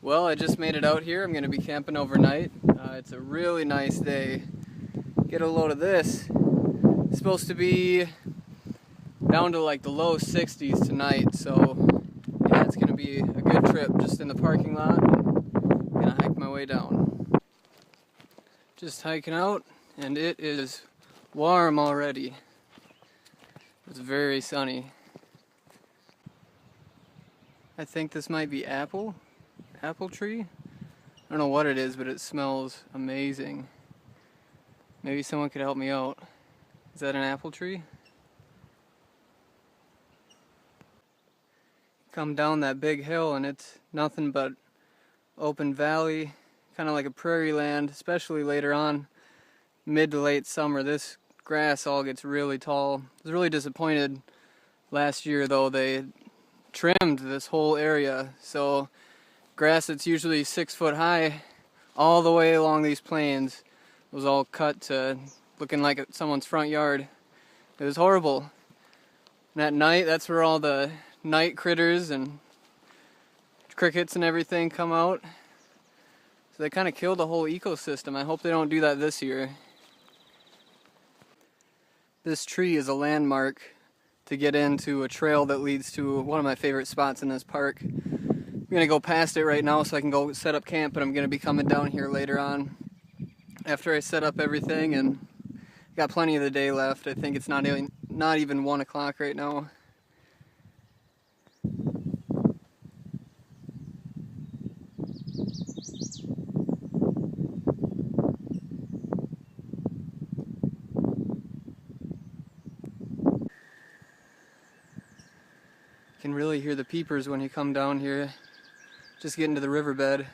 Well, I just made it out here. I'm going to be camping overnight. It's a really nice day. Get a load of this. It's supposed to be down to like the low 60s tonight, so yeah, it's going to be a good trip just in the parking lot. I'm going to hike my way down. Just hiking out, and it is warm already. It's very sunny. I think this might be apple tree. I don't know what it is, but it smells amazing. Maybe someone could help me out. Is that an apple tree? Come down that big hill and it's nothing but open valley, kind of like a prairie land, especially later on, mid to late summer. This grass all gets really tall. I was really disappointed last year though. They trimmed this whole area, so grass that's usually 6 foot high all the way along these plains was all cut to looking like someone's front yard. It was horrible. And at night, that's where all the night critters and crickets and everything come out. So they kind of killed the whole ecosystem. I hope they don't do that this year. This tree is a landmark to get into a trail that leads to one of my favorite spots in this park. I'm gonna go past it right now so I can go set up camp, but I'm gonna be coming down here later on after I set up everything, and got plenty of the day left. I think it's not even 1 o'clock right now. You can really hear the peepers when you come down here, just getting to the riverbed.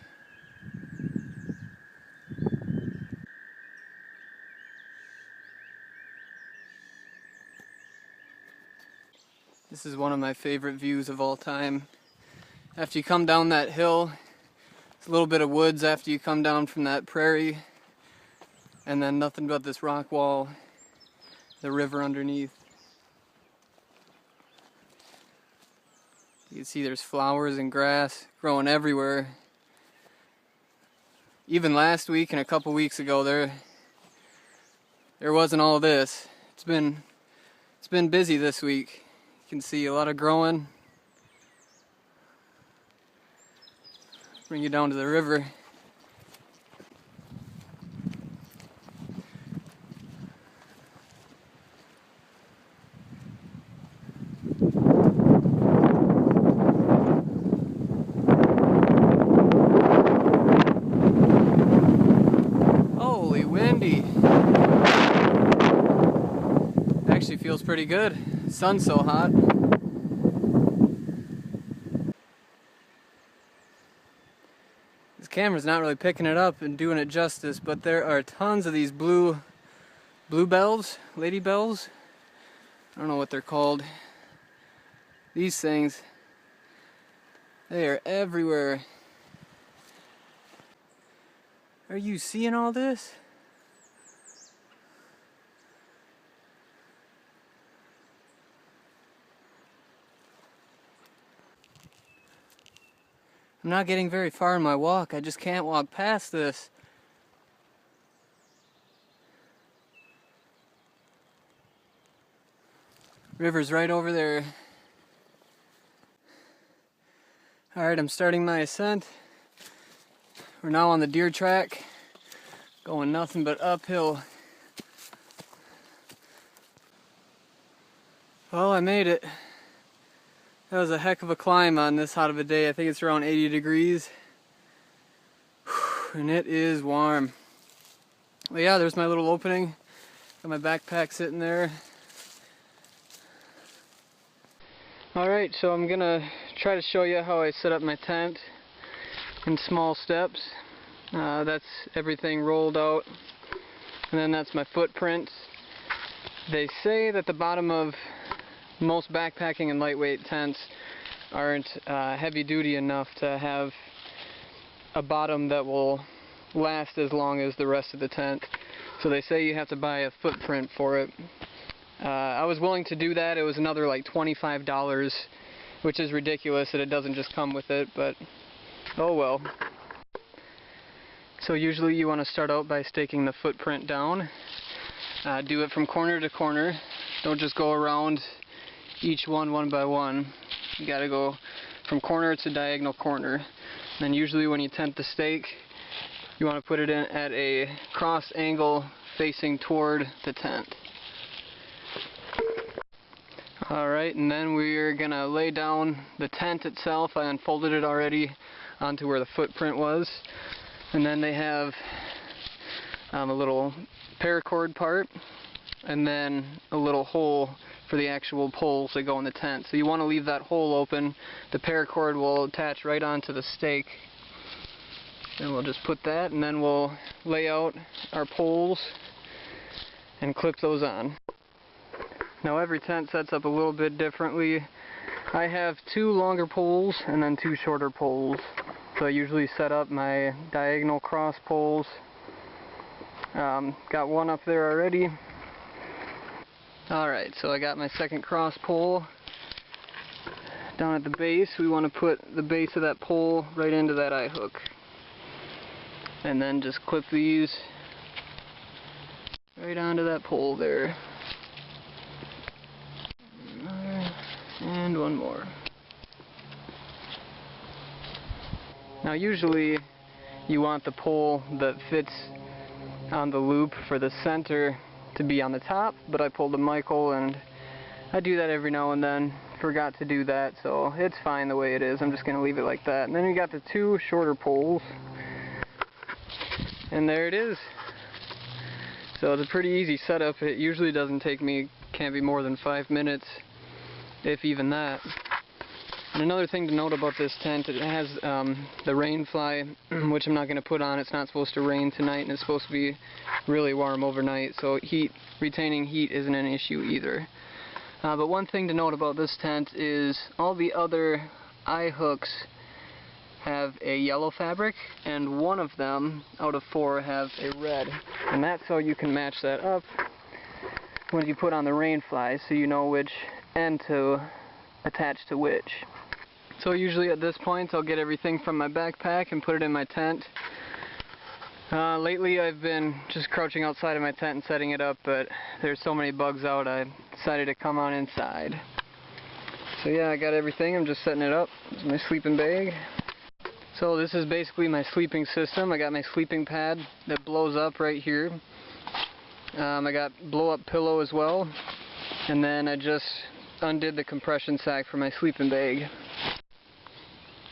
This is one of my favorite views of all time. After you come down that hill, it's a little bit of woods after you come down from that prairie, and then nothing but this rock wall, the river underneath. You can see there's flowers and grass growing everywhere. Even last week and a couple weeks ago there wasn't all this. It's been busy this week. You can see a lot of growing. Bring you down to the river. Holy windy. Actually feels pretty good. The sun's so hot. This camera's not really picking it up and doing it justice, but there are tons of these bluebells, ladybells. I don't know what they're called. These things, they are everywhere. Are you seeing all this? I'm not getting very far in my walk. I just can't walk past this. River's right over there. Alright, I'm starting my ascent. We're now on the deer track, going nothing but uphill. Well, I made it. That was a heck of a climb on this hot of a day. I think it's around 80 degrees. And it is warm. But yeah, there's my little opening. Got my backpack sitting there. Alright, so I'm gonna try to show you how I set up my tent in small steps. That's everything rolled out. And then that's my footprints. They say that the bottom of most backpacking and lightweight tents aren't heavy duty enough to have a bottom that will last as long as the rest of the tent. So they say you have to buy a footprint for it. I was willing to do that. It was another like $25, which is ridiculous that it doesn't just come with it, but Oh well. So usually you want to start out by staking the footprint down. Do it from corner to corner. Don't just go around each one by one. You gotta go from corner to diagonal corner. And then usually when you tent the stake, you want to put it in at a cross angle facing toward the tent. Alright, and then we're gonna lay down the tent itself. I unfolded it already onto where the footprint was. And then they have a little paracord part, and then a little hole for the actual poles that go in the tent. So you want to leave that hole open. The paracord will attach right onto the stake. And we'll just put that, and then we'll lay out our poles and clip those on. Now every tent sets up a little bit differently. I have 2 longer poles and then 2 shorter poles. So I usually set up my diagonal cross poles. Got one up there already. Alright, so I got my second cross pole down at the base. We want to put the base of that pole right into that eye hook. And then just clip these right onto that pole there. And one more. Now usually you want the pole that fits on the loop for the center to be on the top, but I pulled a Michael, and I do that every now and then. Forgot to do that, so it's fine the way it is. I'm just going to leave it like that. And then we got the 2 shorter poles, and there it is. So it's a pretty easy setup. It usually doesn't take me, can't be more than 5 minutes, if even that. And another thing to note about this tent, it has the rain fly, which I'm not going to put on. It's not supposed to rain tonight, and it's supposed to be really warm overnight, so retaining heat isn't an issue either. But one thing to note about this tent is all the other eye hooks have a yellow fabric, and one of them out of 4 have a red. And that's so you can match that up when you put on the rain fly, so you know which end to attach to which. So usually at this point I'll get everything from my backpack and put it in my tent. Lately I've been just crouching outside of my tent and setting it up, but there's so many bugs out I decided to come on inside. So yeah, I got everything. I'm just setting it up. This is my sleeping bag. So this is basically my sleeping system. I got my sleeping pad that blows up right here. I got blow up pillow as well, and then I just undid the compression sack for my sleeping bag.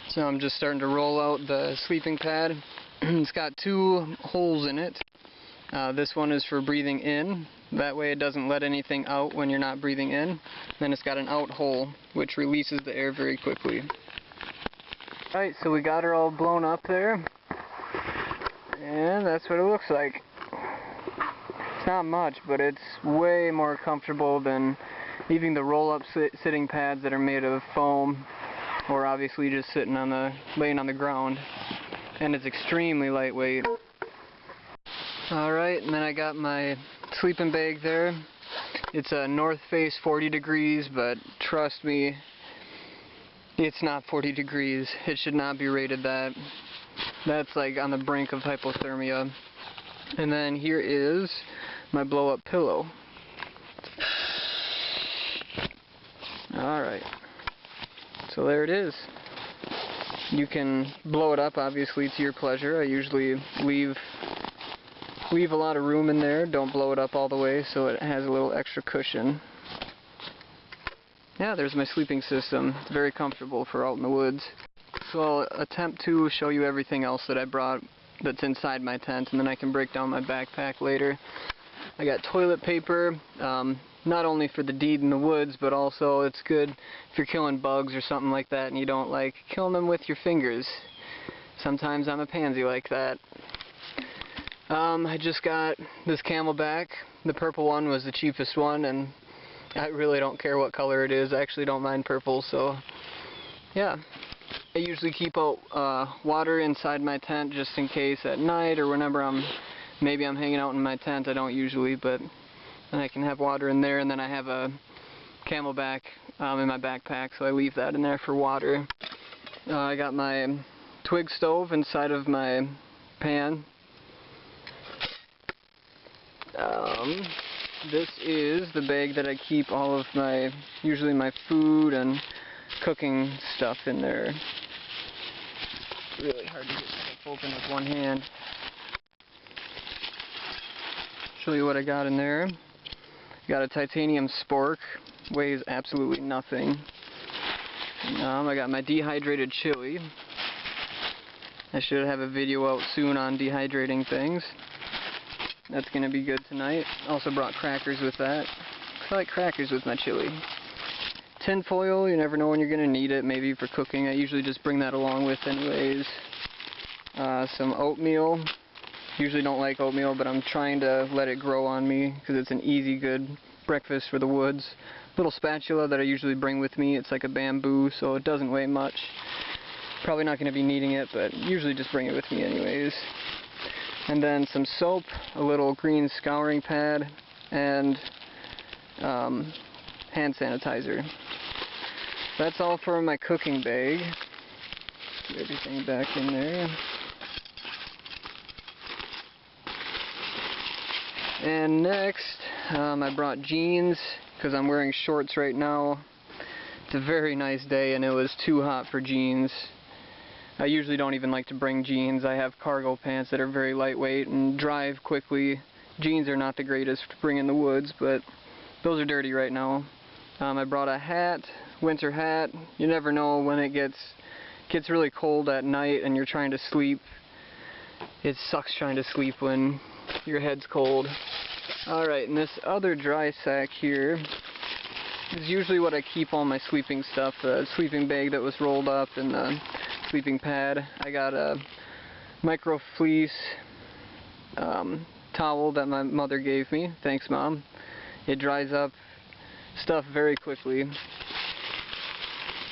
So I'm just starting to roll out the sleeping pad. It's got 2 holes in it. This one is for breathing in. That way it doesn't let anything out when you're not breathing in. Then it's got an out hole, which releases the air very quickly. Alright, so we got her all blown up there. And that's what it looks like. It's not much, but it's way more comfortable than even the roll-up sitting pads that are made of foam, or obviously just laying on the ground. And it's extremely lightweight. Alright, and then I got my sleeping bag there. It's a North Face 40 degrees, but trust me, it's not 40 degrees. It should not be rated that. That's like on the brink of hypothermia. And then here is my blow-up pillow. Alright, so there it is. You can blow it up, obviously, to your pleasure. I usually leave a lot of room in there. Don't blow it up all the way, so it has a little extra cushion. Yeah, there's my sleeping system. It's very comfortable for out in the woods. So I'll attempt to show you everything else that I brought that's inside my tent, and then I can break down my backpack later. I got toilet paper, not only for the deed in the woods, but also it's good if you're killing bugs or something like that and you don't like killing them with your fingers. Sometimes I'm a pansy like that. I just got this Camelback. The purple one was the cheapest one, and I really don't care what color it is. I actually don't mind purple, so yeah. I usually keep out water inside my tent just in case at night or whenever maybe I'm hanging out in my tent. I don't usually, but then I can have water in there, and then I have a Camelback in my backpack, so I leave that in there for water. I got my twig stove inside of my pan. This is the bag that I keep all of my, usually my food and cooking stuff in there. It's really hard to get stuff open with one hand. Show you what I got in there. Got a titanium spork, weighs absolutely nothing. I got my dehydrated chili. I should have a video out soon on dehydrating things. That's gonna be good tonight. Also brought crackers with that. I like crackers with my chili. Tin foil, you never know when you're gonna need it, maybe for cooking. I usually just bring that along with anyways. Some oatmeal. Usually don't like oatmeal, but I'm trying to let it grow on me because it's an easy, good breakfast for the woods. Little spatula that I usually bring with me. It's like a bamboo, so it doesn't weigh much. Probably not gonna be needing it, but usually just bring it with me anyways. And then some soap, a little green scouring pad, and hand sanitizer. That's all for my cooking bag. Get everything back in there. And next, I brought jeans because I'm wearing shorts right now. It's a very nice day and it was too hot for jeans. I usually don't even like to bring jeans. I have cargo pants that are very lightweight and drive quickly. Jeans are not the greatest to bring in the woods, but those are dirty right now. I brought a hat, winter hat. You never know when it gets really cold at night and you're trying to sleep. It sucks trying to sleep when your head's cold. Alright, and this other dry sack here is usually what I keep all my sleeping stuff. The sleeping bag that was rolled up and the sleeping pad. I got a micro fleece towel that my mother gave me. Thanks, Mom. It dries up stuff very quickly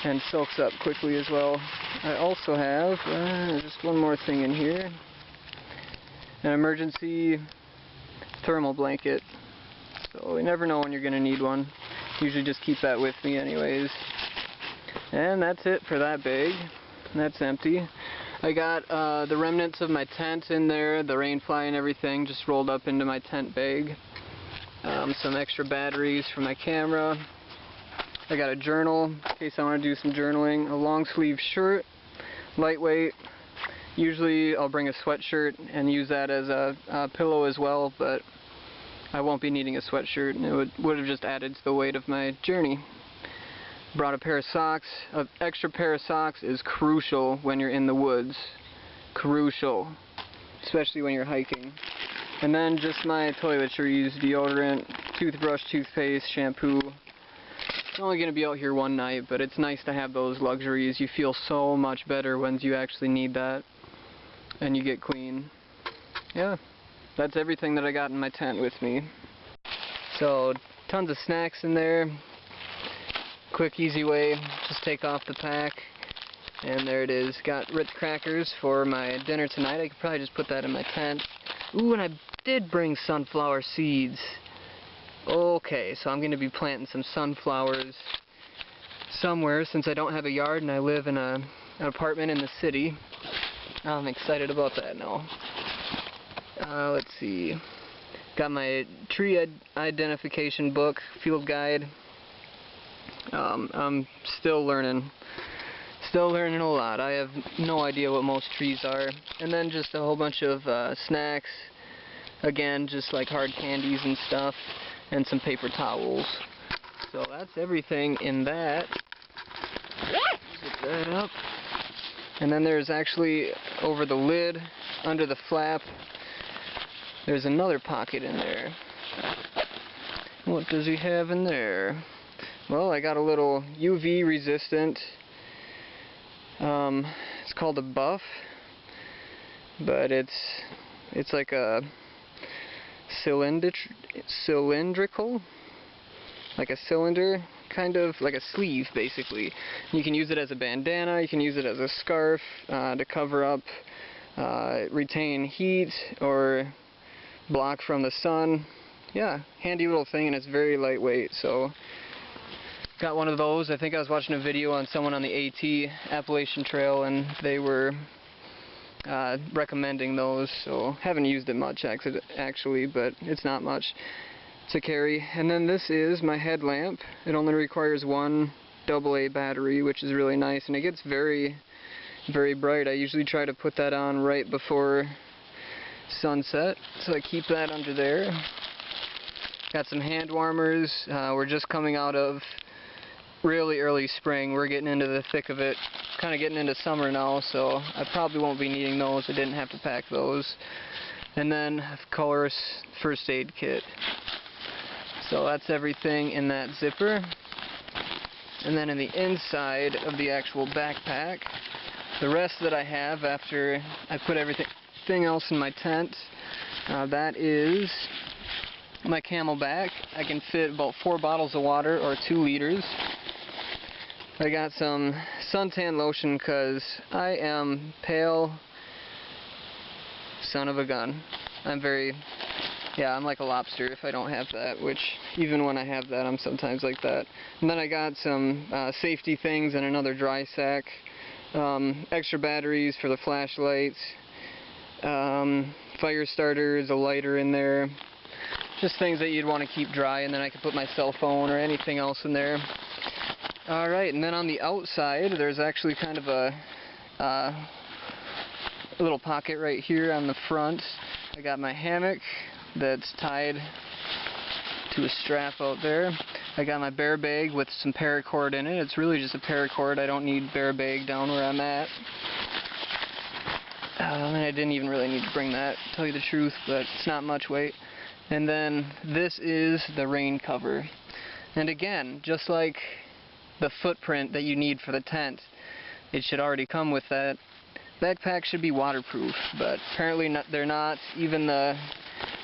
and soaks up quickly as well. I also have just one more thing in here. An emergency thermal blanket. So you never know when you're going to need one. Usually just keep that with me anyways. And that's it for that bag. That's empty. I got the remnants of my tent in there, the rainfly and everything, just rolled up into my tent bag. Some extra batteries for my camera. I got a journal in case I want to do some journaling. A long sleeve shirt, lightweight. Usually I'll bring a sweatshirt and use that as a pillow as well, but I won't be needing a sweatshirt and it would have just added to the weight of my journey. Brought a pair of socks. An extra pair of socks is crucial when you're in the woods. Crucial. Especially when you're hiking. And then just my toiletries, deodorant, toothbrush, toothpaste, shampoo. I'm only going to be out here one night, but it's nice to have those luxuries. You feel so much better when you actually need that. And you get clean. Yeah. That's everything that I got in my tent with me. So, tons of snacks in there. Quick, easy way, just take off the pack, and there it is. Got Ritz crackers for my dinner tonight. I could probably just put that in my tent. Ooh, and I did bring sunflower seeds. Okay, so I'm going to be planting some sunflowers somewhere since I don't have a yard and I live in an apartment in the city. I'm excited about that now. Let's see. Got my tree identification book, field guide. I'm still learning a lot. I have no idea what most trees are. And then just a whole bunch of snacks, again just like hard candies and stuff, and some paper towels. So that's everything in that. Zip that up. And then there's actually over the lid, under the flap, there's another pocket in there. What does he have in there? Well, I got a little UV resistant, it's called a buff, but it's like a cylindrical, like a cylinder, kind of like a sleeve basically. You can use it as a bandana, you can use it as a scarf to cover up, retain heat or block from the sun. Yeah, handy little thing, and it's very lightweight, so got one of those. I think I was watching a video on someone on the AT Appalachian Trail, and they were recommending those, so haven't used it much actually, but it's not much to carry. And then this is my headlamp. It only requires one AA battery, which is really nice, and it gets very, very bright. I usually try to put that on right before sunset, so I keep that under there. Got some hand warmers. We're just coming out of really early spring. We're getting into the thick of it, kind of getting into summer now, so I probably won't be needing those. I didn't have to pack those. And then, of course, first aid kit. So that's everything in that zipper. And then in the inside of the actual backpack, the rest that I have after I put everything else in my tent, that is my CamelBak. I can fit about 4 bottles of water, or 2 liters. I got some suntan lotion because I am pale son of a gun. I'm like a lobster if I don't have that, which even when I have that, I'm sometimes like that. And then I got some safety things and another dry sack, extra batteries for the flashlights, fire starters, a lighter in there, just things that you'd want to keep dry, and then I could put my cell phone or anything else in there. Alright, and then on the outside, there's actually kind of a little pocket right here on the front. I got my hammock that's tied to a strap out there. I got my bear bag with some paracord in it. It's really just a paracord. I don't need bear bag down where I'm at. And I didn't even really need to bring that, to tell you the truth, but it's not much weight. And then this is the rain cover. And again, just like the footprint that you need for the tent, it should already come with that. Backpack should be waterproof, but apparently they're not, even the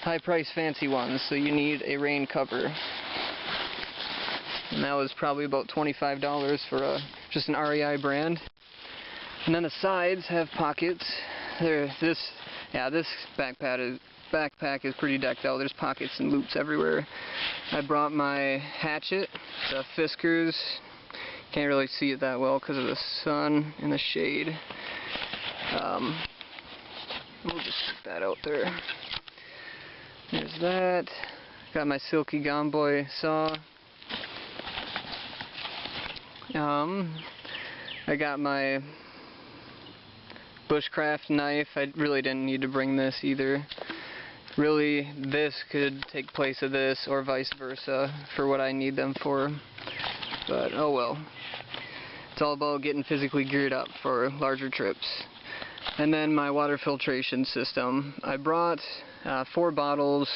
high-price fancy ones, so you need a rain cover. And that was probably about $25 for just an REI brand. And then the sides have pockets. This backpack is pretty decked out. There's pockets and loops everywhere. I brought my hatchet, the Fiskars. Can't really see it that well because of the sun and the shade. We'll just stick that out there. There's that. Got my Silky Gomboy saw. I got my bushcraft knife. I really didn't need to bring this either. Really, this could take place of this, or vice versa, for what I need them for. But, oh well. It's all about getting physically geared up for larger trips. And then my water filtration system. I brought 4 bottles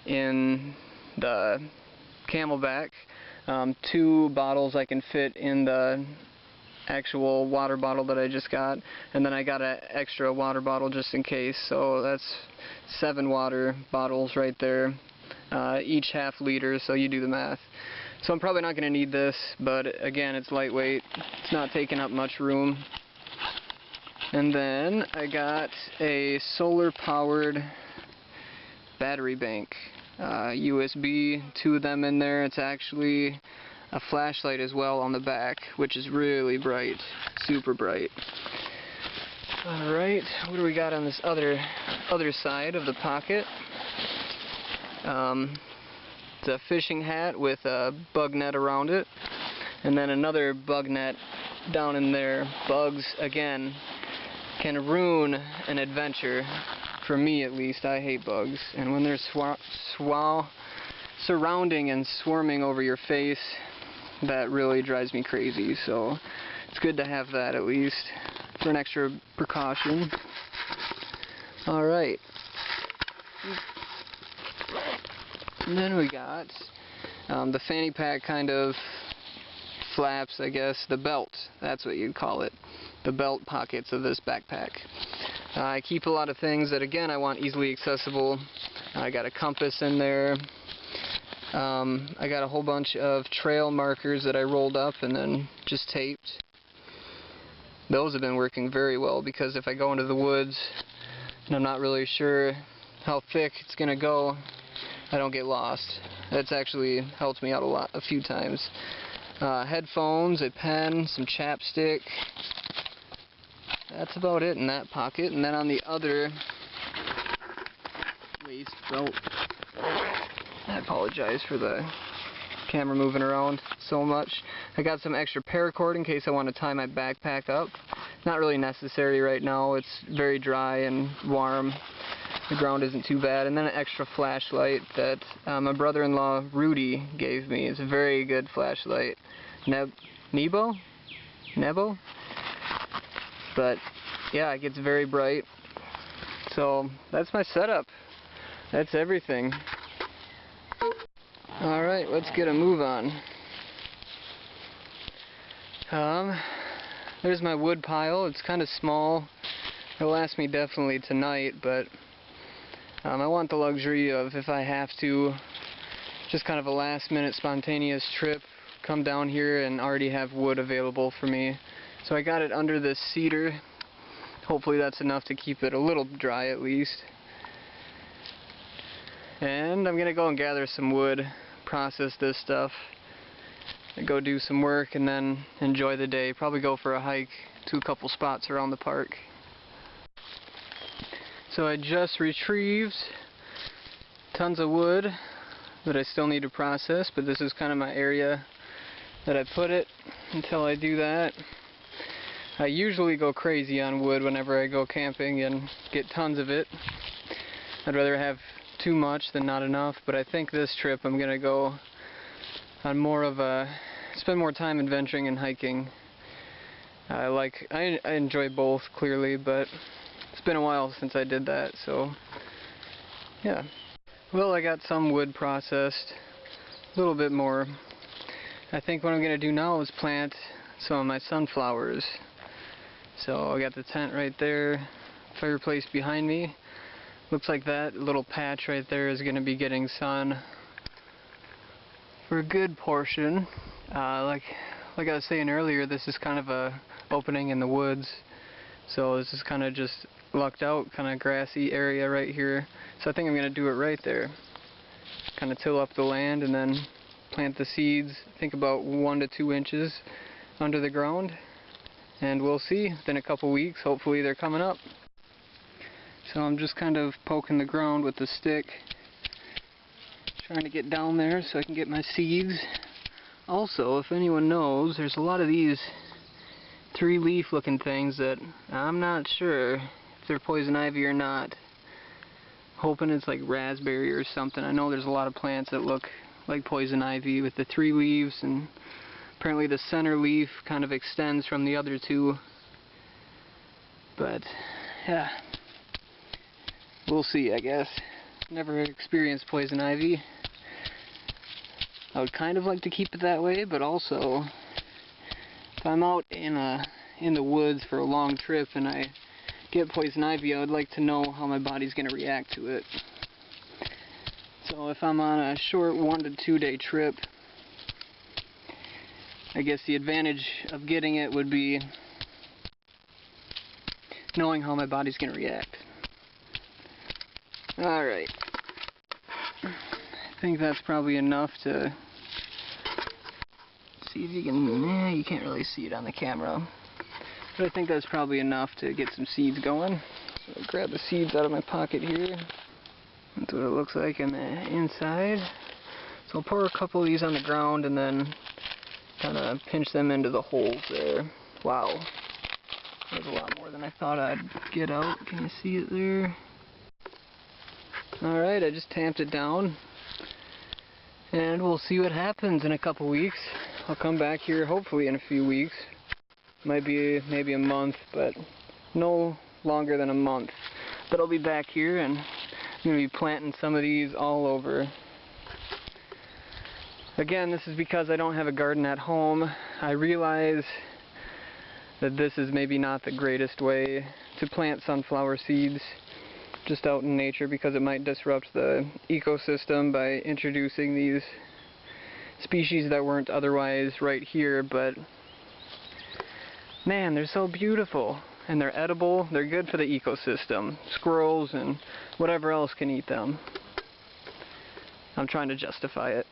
in the CamelBak. 2 bottles I can fit in the actual water bottle that I just got, and then I got an extra water bottle just in case, so that's 7 water bottles right there, each ½ liter, so you do the math. So I'm probably not going to need this, but again, it's lightweight, it's not taking up much room. And then I got a solar powered battery bank, USB, 2 of them in there. It's actually a flashlight as well on the back, which is really bright, super bright. Alright, what do we got on this other side of the pocket? It's a fishing hat with a bug net around it, and then another bug net down in there. Bugs, again, can ruin an adventure. For me, at least, I hate bugs, and when they're surrounding and swarming over your face, that really drives me crazy, so it's good to have that at least for an extra precaution. Alright. And then we got the fanny pack kind of flaps, I guess, the belt, that's what you'd call it, the belt pockets of this backpack. I keep a lot of things that, again, I want easily accessible. I got a compass in there. I got a whole bunch of trail markers that I rolled up and then just taped. Those have been working very well, because if I go into the woods and I'm not really sure how thick it's going to go, I don't get lost. That's actually helped me out a few times. Headphones, a pen, some chapstick, that's about it in that pocket. And then on the other waist belt, I apologize for the camera moving around so much. I got some extra paracord in case I want to tie my backpack up. Not really necessary right now. It's very dry and warm. The ground isn't too bad. And then an extra flashlight that my brother-in-law Rudy gave me. It's a very good flashlight. Nebo? But yeah, it gets very bright. So that's my setup. That's everything. Alright, let's get a move on. There's my wood pile. It's kind of small. It'll last me definitely tonight, but I want the luxury of, if I have to, just kind of a last minute spontaneous trip, come down here and already have wood available for me. So I got it under this cedar. Hopefully that's enough to keep it a little dry at least. And I'm gonna go and gather some wood, process this stuff, go do some work, and then enjoy the day. Probably go for a hike to a couple spots around the park. So I just retrieved tons of wood that I still need to process, but this is kind of my area that I put it until I do that. I usually go crazy on wood whenever I go camping and get tons of it. I'd rather have too much than not enough, but I think this trip I'm gonna go on more of a, spend more time adventuring and hiking. I enjoy both clearly, but it's been a while since I did that, so yeah. Well, I got some wood processed, a little bit more. I think what I'm gonna do now is plant some of my sunflowers. So I got the tent right there, fireplace behind me. Looks like that little patch right there is going to be getting sun for a good portion. Like I was saying earlier, this is kind of a opening in the woods. So this is kind of just lucked out, kind of grassy area right here. So I think I'm going to do it right there. Kind of till up the land and then plant the seeds, I think about 1 to 2 inches under the ground. And we'll see in a couple weeks. Hopefully they're coming up. So I'm just kind of poking the ground with the stick, trying to get down there so I can get my seeds. Also, if anyone knows, there's a lot of these 3-leaf looking things that I'm not sure if they're poison ivy or not. Hoping it's like raspberry or something. I know there's a lot of plants that look like poison ivy with the 3 leaves, and apparently the center leaf kind of extends from the other 2. But yeah, we'll see, I guess. Never experienced poison ivy. I would kind of like to keep it that way, but also if I'm out in the woods for a long trip and I get poison ivy, I would like to know how my body's going to react to it. So if I'm on a short 1 to 2 day trip, I guess the advantage of getting it would be knowing how my body's going to react. Alright. I think that's probably enough to see if you can, you can't really see it on the camera. But I think that's probably enough to get some seeds going. So I'll grab the seeds out of my pocket here. That's what it looks like on the inside. So I'll pour a couple of these on the ground and then kind of pinch them into the holes there. Wow. There's a lot more than I thought I'd get out. Can you see it there? Alright, I just tamped it down. And we'll see what happens in a couple weeks. I'll come back here hopefully in a few weeks. Might be maybe a month, but no longer than a month. But I'll be back here and I'm going to be planting some of these all over. Again, this is because I don't have a garden at home. I realize that this is maybe not the greatest way to plant sunflower seeds just out in nature, because it might disrupt the ecosystem by introducing these species that weren't otherwise right here, but man, they're so beautiful and they're edible. They're good for the ecosystem. Squirrels and whatever else can eat them. I'm trying to justify it.